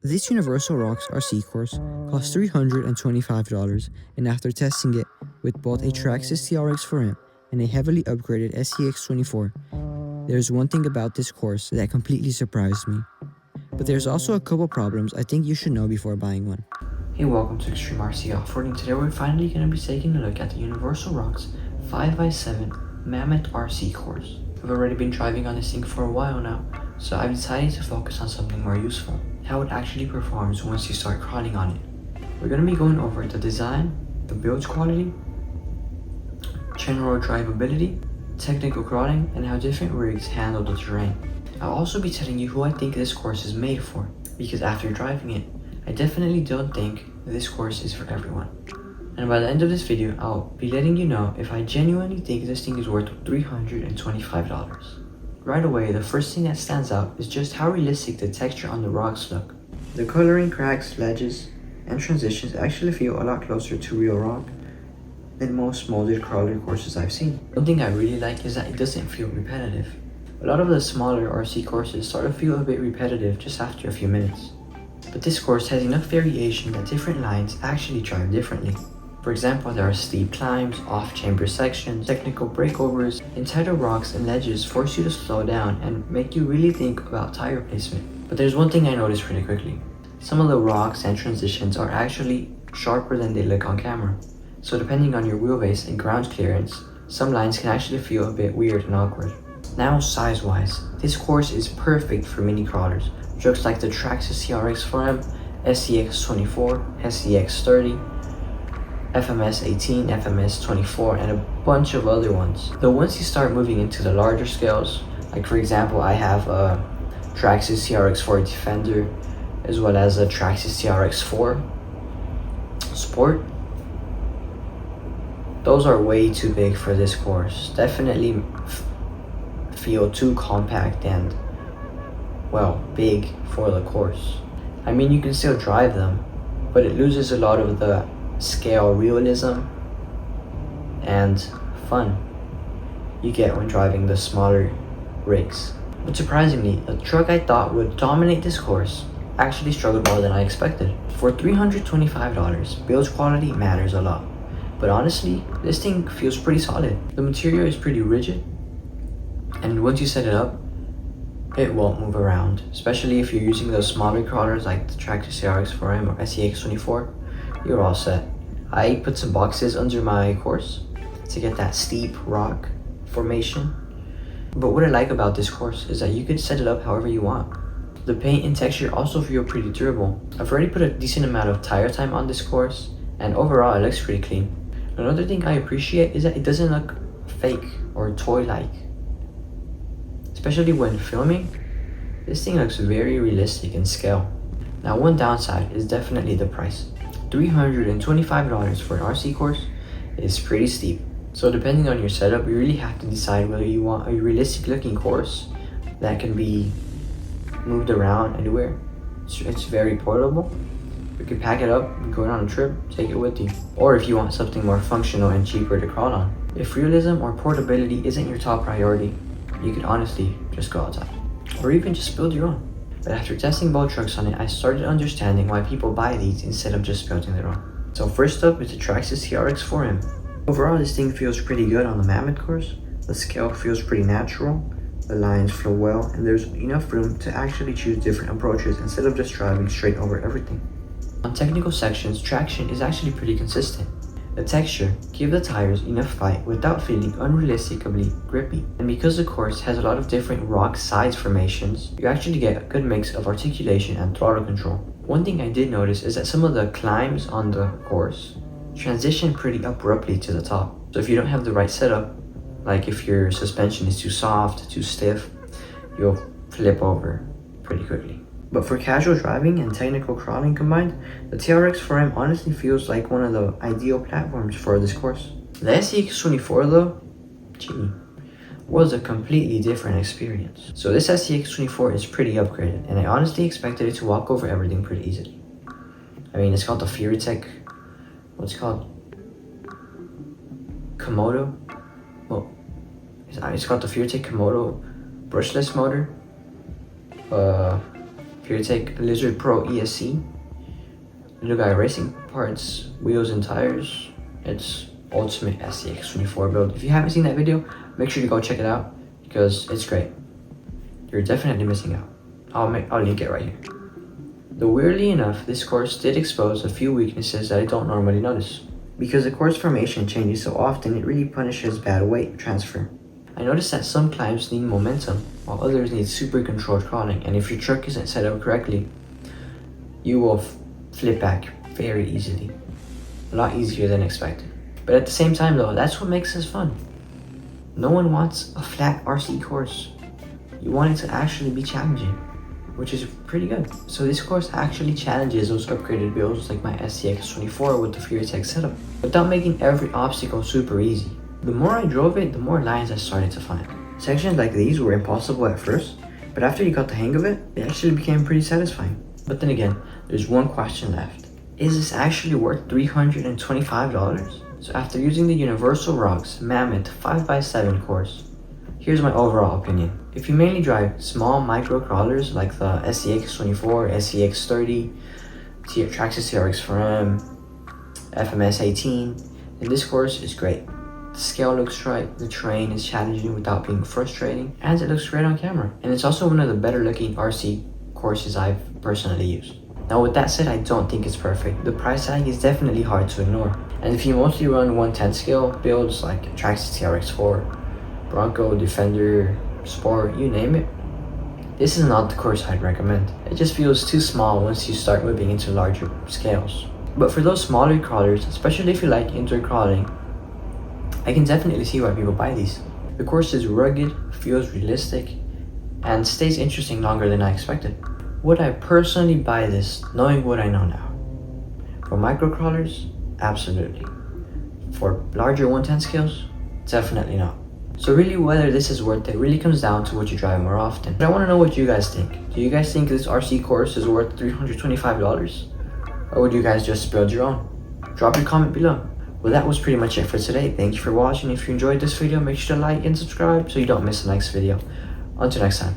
This UniversalRocks RC course costs $325, and after testing it with both a Traxxas TRX4M and a heavily upgraded SCX24, there's one thing about this course that completely surprised me. But there's also a couple problems I think you should know before buying one. Hey, welcome to Extreme RC Offroading. Today we're finally going to be taking a look at the UniversalRocks 5x7 Mammoth RC course. I've already been driving on this thing for a while now, so I've decided to focus on something more useful, how it actually performs once you start crawling on it. We're going to be going over the design, the build quality, general drivability, technical crawling, and how different rigs handle the terrain. I'll also be telling you who I think this course is made for, because after driving it, I definitely don't think this course is for everyone. And by the end of this video, I'll be letting you know if I genuinely think this thing is worth $325. Right away, the first thing that stands out is just how realistic the texture on the rocks look. The coloring, cracks, ledges, and transitions actually feel a lot closer to real rock than most molded crawler courses I've seen. One thing I really like is that it doesn't feel repetitive. A lot of the smaller RC courses sort of feel a bit repetitive just after a few minutes. But this course has enough variation that different lines actually drive differently. For example, there are steep climbs, off-chamber sections, technical breakovers, and tighter rocks and ledges force you to slow down and make you really think about tire placement. But there's one thing I noticed pretty quickly. Some of the rocks and transitions are actually sharper than they look on camera. So depending on your wheelbase and ground clearance, some lines can actually feel a bit weird and awkward. Now size-wise, this course is perfect for mini crawlers. Trucks like the Traxxas TRX4M, SCX24, SCX30, FMS18, FMS24, and a bunch of other ones. Though once you start moving into the larger scales, like for example I have a Traxxas TRX4 Defender, as well as a Traxxas TRX4 Sport, those are way too big for this course. Definitely feel too compact and, well, big for the course. I mean, you can still drive them, but it loses a lot of the scale realism and fun you get when driving the smaller rigs. But surprisingly, a truck I thought would dominate this course actually struggled more than I expected. For $325, build quality matters a lot, but honestly, this thing feels pretty solid. The material is pretty rigid, and once you set it up, it won't move around, especially if you're using those smaller crawlers like the Traxxas TRX4M or SCX24. You're all set. I put some boxes under my course to get that steep rock formation. But what I like about this course is that you can set it up however you want. The paint and texture also feel pretty durable. I've already put a decent amount of tire time on this course, and overall it looks pretty clean. Another thing I appreciate is that it doesn't look fake or toy-like. Especially when filming, this thing looks very realistic in scale. Now, one downside is definitely the price. $325 for an RC course is pretty steep. So depending on your setup, you really have to decide whether you want a realistic looking course that can be moved around anywhere. It's very portable. You can pack it up, go on a trip, take it with you. Or if you want something more functional and cheaper to crawl on. If realism or portability isn't your top priority, you could honestly just go outside. Or even just build your own. But after testing both trucks on it, I started understanding why people buy these instead of just building their own. So first up is the Traxxas TRX4M. Overall, this thing feels pretty good on the Mammoth course. The scale feels pretty natural, the lines flow well, and there's enough room to actually choose different approaches instead of just driving straight over everything. On technical sections, traction is actually pretty consistent. The texture gives the tires enough fight without feeling unrealistically grippy. And because the course has a lot of different rock size formations, you actually get a good mix of articulation and throttle control. One thing I did notice is that some of the climbs on the course transition pretty abruptly to the top. So if you don't have the right setup, like if your suspension is too soft, too stiff, you'll flip over pretty quickly. But for casual driving and technical crawling combined, the TRX4M honestly feels like one of the ideal platforms for this course. The SCX24 though, was a completely different experience. So this SCX24 is pretty upgraded, and I honestly expected it to walk over everything pretty easily. I mean, it's called the FuryTech, what's it called? Komodo? Well, it's called the FuryTech Komodo brushless motor. If you take Lizard Pro ESC, Little Guy Racing parts, wheels and tires, it's ultimate SCX24 build. If you haven't seen that video, make sure to go check it out because it's great. You're definitely missing out. I'll link it right here. Though weirdly enough, this course did expose a few weaknesses that I don't normally notice. Because the course formation changes so often, it really punishes bad weight transfer. I noticed that some climbs need momentum, while others need super controlled crawling, and if your truck isn't set up correctly, you will flip back very easily. A lot easier than expected. But at the same time though, that's what makes this fun. No one wants a flat RC course. You want it to actually be challenging, which is pretty good. So this course actually challenges those upgraded builds like my SCX24 with the FuriTech setup, without making every obstacle super easy. The more I drove it, the more lines I started to find. Sections like these were impossible at first, but after you got the hang of it, it actually became pretty satisfying. But then again, there's one question left. Is this actually worth $325? So after using the UniversalRocks Mammoth 5x7 course, here's my overall opinion. If you mainly drive small micro crawlers like the SCX24, SCX30, Traxxas TRX4M, FMS 18, then this course is great. The scale looks right, the terrain is challenging without being frustrating, and it looks great on camera. And it's also one of the better looking RC courses I've personally used. Now with that said, I don't think it's perfect. The price tag is definitely hard to ignore. And if you mostly run 110 scale builds like Traxxas TRX4, Bronco, Defender, Sport, you name it, this is not the course I'd recommend. It just feels too small once you start moving into larger scales. But for those smaller crawlers, especially if you like indoor crawling, I can definitely see why people buy these. The course is rugged, feels realistic, and stays interesting longer than I expected. Would I personally buy this knowing what I know now? For micro crawlers, absolutely. For larger 110 scales, definitely not. So really whether this is worth it really comes down to what you drive more often. But I want to know what you guys think. Do you guys think this RC course is worth $325? Or would you guys just build your own? Drop your comment below. Well, that was pretty much it for today. Thank you for watching. If you enjoyed this video, make sure to like and subscribe so you don't miss the next video. Until next time.